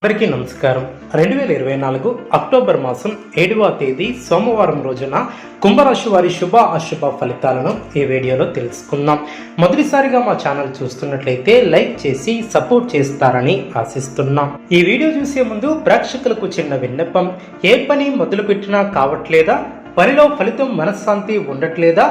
అందరికీ నమస్కారం. 2024 అక్టోబర్ మాసం 7వ తేదీ సోమవారం రోజున కుంభరాశి వారి శుభ అశుభ ఫలితాలను ఈ వీడియోలో తెలుసుకుందాం. మొదటిసారిగా మా ఛానల్ చూస్తున్నట్లయితే లైక్ చేసి సపోర్ట్ చేస్తారని ఆశిస్తున్నాం. ఈ వీడియో చూసే ముందు ప్రేక్షకులకు చిన్న విన్నపం. ఏ పని మొదలుపెట్టినా కావట్లేదా? పనిలో ఫలితం మనశ్శాంతి ఉండట్లేదా?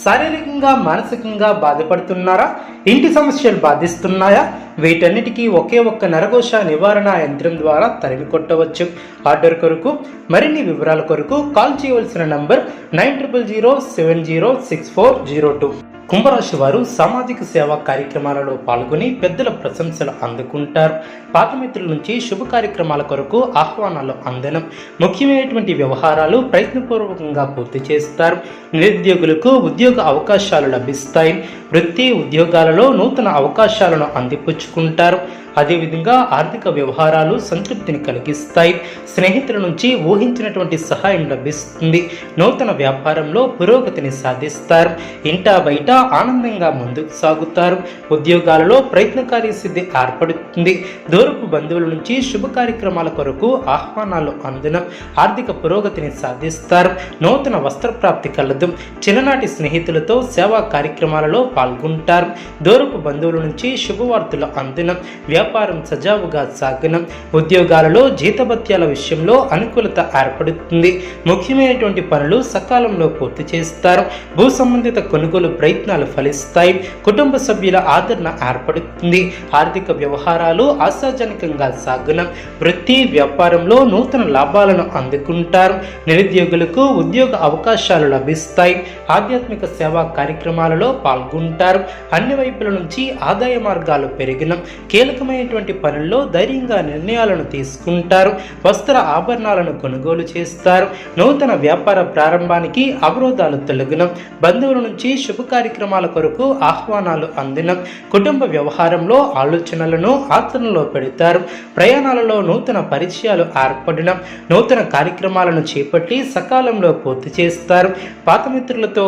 శారీరకంగా మానసికంగా బాధపడుతున్నారా? ఇంటి సమస్యలు బాధిస్తున్నాయా? వీటన్నిటికీ ఒకే ఒక్క నరఘోష నివారణ యంత్రం ద్వారా తరిమి కొట్టవచ్చు. ఆర్డర్ కొరకు మరిన్ని వివరాల కొరకు కాల్ చేయవలసిన నంబర్ 9000706402. కుంభరాశి వారు సామాజిక సేవా కార్యక్రమాలలో పాల్గొని పెద్దల ప్రశంసలు అందుకుంటారు. పాత మిత్రుల నుంచి శుభ కార్యక్రమాల కొరకు ఆహ్వానాలు అందనం. ముఖ్యమైనటువంటి వ్యవహారాలు ప్రయత్నపూర్వకంగా పూర్తి చేస్తారు. నిరుద్యోగులకు ఉద్యోగ అవకాశాలు లభిస్తాయి. వృత్తి ఉద్యోగాలలో నూతన అవకాశాలను అందిపుచ్చుకుంటారు. అదేవిధంగా ఆర్థిక వ్యవహారాలు సంతృప్తిని కలిగిస్తాయి. స్నేహితుల నుంచి ఊహించినటువంటి సహాయం లభిస్తుంది. నూతన వ్యాపారంలో పురోగతిని సాధిస్తారు. ఇంటా బయట ఆనందంగా ముందుకు సాగుతారు. ఉద్యోగాలలో ప్రయత్నకారి సిద్ధి ఏర్పడుతుంది. దూరపు బంధువుల నుంచి శుభ కార్యక్రమాల కొరకు ఆహ్వానాలు అందనం. ఆర్థిక పురోగతిని సాధిస్తారు. నూతన వస్త్ర ప్రాప్తి కలదు. చిన్ననాటి స్నేహితులతో సేవా కార్యక్రమాలలో పాల్గొంటారు. దూరపు బంధువుల నుంచి శుభవార్తలు అందనం. వ్యాపారం సజావుగా సాగనం. ఉద్యోగాలలో జీతభత్యాల విషయంలో అనుకూలత ఏర్పడుతుంది. ముఖ్యమైనటువంటి పనులు సకాలంలో పూర్తి చేస్తారు. భూ సంబంధిత కొనుగోలు ప్రయత్నాలు ఫలిస్తాయి. కుటుంబ సభ్యుల ఆదరణ ఏర్పడుతుంది. ఆర్థిక వ్యవహారాలు ఆశాజనకంగా సాగనం. వృత్తి వ్యాపారంలో నూతన లాభాలను అందుకుంటారు. నిరుద్యోగులకు ఉద్యోగ అవకాశాలు లభిస్తాయి. ఆధ్యాత్మిక సేవా కార్యక్రమాలలో పాల్గొంటారు. అన్ని వైపుల నుంచి ఆదాయ మార్గాలు పెరిగిన. కీలకమైనటువంటి పనుల్లో ధైర్యంగా నిర్ణయాలను తీసుకుంటారు. వస్త్ర ఆభరణాలను కొనుగోలు చేస్తారు. నూతన వ్యాపార ప్రారంభానికి అవరోధాలు తొలగిన. బంధువుల నుంచి శుభ కార్యక్రమాల కొరకు ఆహ్వానాలు అందిన. కుటుంబ వ్యవహారంలో ఆలోచనలను ఆచరణలో పెడతారు. ప్రయాణాలలో నూతన పరిచయాలు ఏర్పడిన. నూతన కార్యక్రమాలను చేపట్టి సకాలంలో పూర్తి చేస్తారు. పాత మిత్రులతో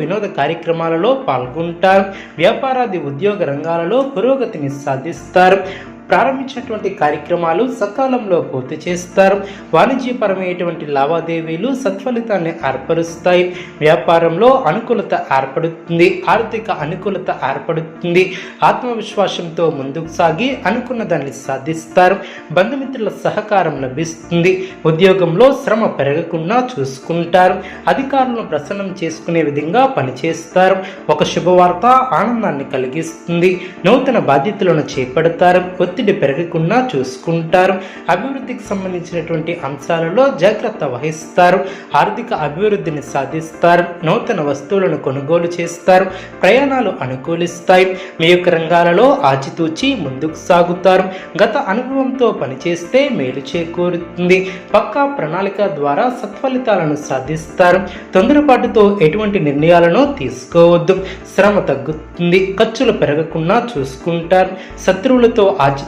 వినోద కార్యక్రమాలలో పాల్గొంటారు. వ్యాపారాది ఉద్యోగ రంగాలలో పురోగతిని సాధిస్తారు. ప్రారంభించినటువంటి కార్యక్రమాలు సకాలంలో పూర్తి చేస్తారు. వాణిజ్యపరమైనటువంటి లావాదేవీలు సత్ఫలితాన్ని ఏర్పరుస్తాయి. వ్యాపారంలో అనుకూలత ఏర్పడుతుంది. ఆర్థిక అనుకూలత ఏర్పడుతుంది. ఆత్మవిశ్వాసంతో ముందుకు సాగి అనుకున్న దాన్ని సాధిస్తారు. బంధుమిత్రుల సహకారం లభిస్తుంది. ఉద్యోగంలో శ్రమ పెరగకుండా చూసుకుంటారు. అధికారులను ప్రసన్నం చేసుకునే విధంగా పనిచేస్తారు. ఒక శుభవార్త ఆనందాన్ని కలిగిస్తుంది. నూతన బాధ్యతలను చేపడతారు. ఒత్తిడి పెరగకుండా చూసుకుంటారు. అభివృద్ధికి సంబంధించినటువంటి అంశాలలో జాగ్రత్త వహిస్తారు. ఆర్థిక అభివృద్ధిని సాధిస్తారు. నూతన వస్తువులను కొనుగోలు చేస్తారు. ప్రయాణాలు అనుకూలిస్తాయి. మీ యొక్క రంగాలలో ఆచితూచి ముందుకు సాగుతారు. గత అనుభవంతో పనిచేస్తే మేలు చేకూరుతుంది. పక్కా ప్రణాళిక ద్వారా సత్ఫలితాలను సాధిస్తారు. తొందరపాటుతో ఎటువంటి నిర్ణయాలను తీసుకోవద్దు. శ్రమ తగ్గుతుంది. ఖర్చులు పెరగకుండా చూసుకుంటారు. శత్రువులతో ఆచితూచి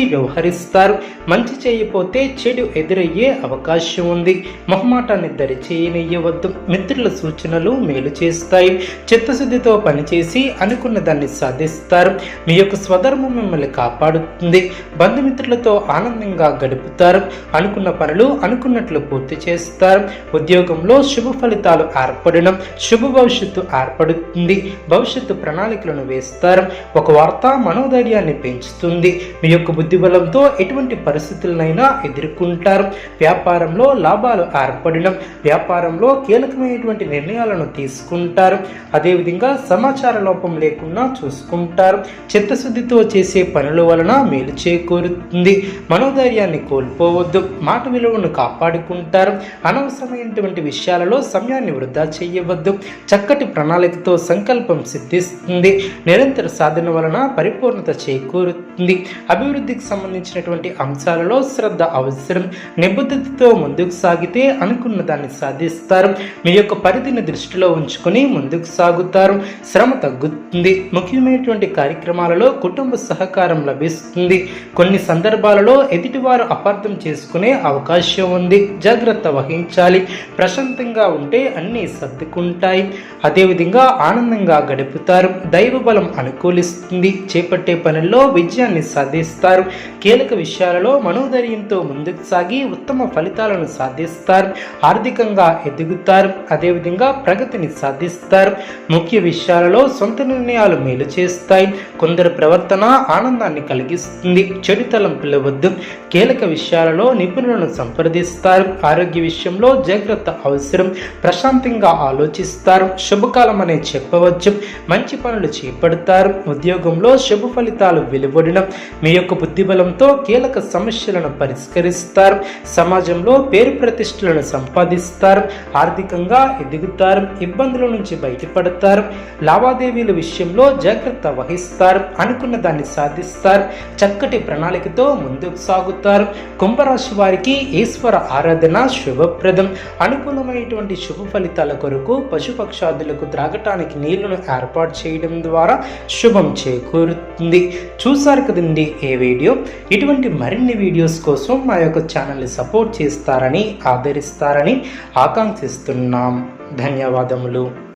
వ్యవహరిస్తారు. మంచి చేయకపోతే చెడు ఎదురయ్యే అవకాశం ఉంది. మొహమాటాన్ని దరిచేయనియ్యవద్దు. మిత్రుల సూచనలు మేలు చేస్తాయి. చిత్తశుద్ధితో పనిచేసి అనుకున్న దాన్ని సాధిస్తారు. మీ యొక్క స్వధర్మం మిమ్మల్ని కాపాడుతుంది. బంధుమిత్రులతో ఆనందంగా గడుపుతారు. అనుకున్న పనులు అనుకున్నట్లు పూర్తి చేస్తారు. ఉద్యోగంలో శుభ ఫలితాలు ఏర్పడడం, శుభ భవిష్యత్తు ఏర్పడుతుంది. భవిష్యత్తు ప్రణాళికలను వేస్తారు. ఒక వార్త మనోధైర్యాన్ని పెంచుతుంది. మీ యొక్క బుద్ధిబలంతో ఎటువంటి పరిస్థితులనైనా ఎదుర్కొంటారు. వ్యాపారంలో లాభాలు ఏర్పడడం, వ్యాపారంలో కీలకమైనటువంటి నిర్ణయాలను తీసుకుంటారు. అదేవిధంగా సమాచార లోపం లేకుండా చూసుకుంటారు. చిత్తశుద్ధితో చేసే పనుల వలన మేలు చేకూరుతుంది. మనోధైర్యాన్ని కోల్పోవద్దు. మాట విలువను కాపాడుకుంటారు. అనవసరమైనటువంటి విషయాలలో సమయాన్ని వృధా చేయవద్దు. చక్కటి ప్రణాళికతో సంకల్పం సిద్ధిస్తుంది. నిరంతర సాధన వలన పరిపూర్ణత చేకూరుతుంది. అభివృద్ధికి సంబంధించినటువంటి అంశాలలో శ్రద్ధ అవసరం. నిబద్ధతతో ముందుకు సాగితే అనుకున్న దాన్ని సాధిస్తారు. మీ యొక్క పరిధిని దృష్టిలో ఉంచుకొని ముందుకు సాగుతారు. శ్రమ తగ్గుతుంది. ముఖ్యమైనటువంటి కార్యక్రమాలలో కుటుంబ సహకారం లభిస్తుంది. కొన్ని సందర్భాలలో ఎదుటివారు అపార్థం చేసుకునే అవకాశం ఉంది. జాగ్రత్త వహించాలి. ప్రశాంతంగా ఉంటే అన్నీ సర్దుకుంటాయి. అదేవిధంగా ఆనందంగా గడుపుతారు. దైవ బలం అనుకూలిస్తుంది. చేపట్టే పనుల్లో విజయాన్ని సాధిస్తారు. గమనిస్తారు. కీలక విషయాలలో మనోధైర్యంతో ముందుకు సాగి ఉత్తమ ఫలితాలను సాధిస్తారు. ఆర్థికంగా ఎదుగుతారు. అదేవిధంగా ప్రగతిని సాధిస్తారు. ముఖ్య విషయాలలో సొంత నిర్ణయాలు మేలు చేస్తాయి. కొందరు ప్రవర్తన ఆనందాన్ని కలిగిస్తుంది. చెడు తలంపులు వద్దు. కీలక విషయాలలో నిపుణులను సంప్రదిస్తారు. ఆరోగ్య విషయంలో జాగ్రత్త అవసరం. ప్రశాంతంగా ఆలోచిస్తారు. శుభకాలం అనే చెప్పవచ్చు. మంచి పనులు చేపడతారు. ఉద్యోగంలో శుభ ఫలితాలు వెలువడిన మీ యొక్క బుద్ధిబలంతో కీలక సమస్యలను పరిష్కరిస్తారు. సమాజంలో పేరు ప్రతిష్టలను సంపాదిస్తారు. ఆర్థికంగా ఎదుగుతారు. ఇబ్బందుల నుంచి బయటపడతారు. లావాదేవీల విషయంలో జాగ్రత్త వహిస్తారు. అనుకున్న దాన్ని సాధిస్తారు. చక్కటి ప్రణాళికతో ముందుకు సాగుతారు. కుంభరాశి వారికి ఈశ్వర ఆరాధన శుభప్రదం. అనుకూలమైనటువంటి శుభ ఫలితాల కొరకు పశుపక్షాదులకు త్రాగటానికి నీళ్లను ఏర్పాటు చేయడం ద్వారా శుభం చేకూరుతుంది. చూసారు కదండి ఈ వీడియో. ఇటువంటి మరిన్ని వీడియోస్ కోసం మా యొక్క ఛానల్ని సపోర్ట్ చేస్తారని ఆదరిస్తారని ఆకాంక్షిస్తున్నాం. ధన్యవాదములు.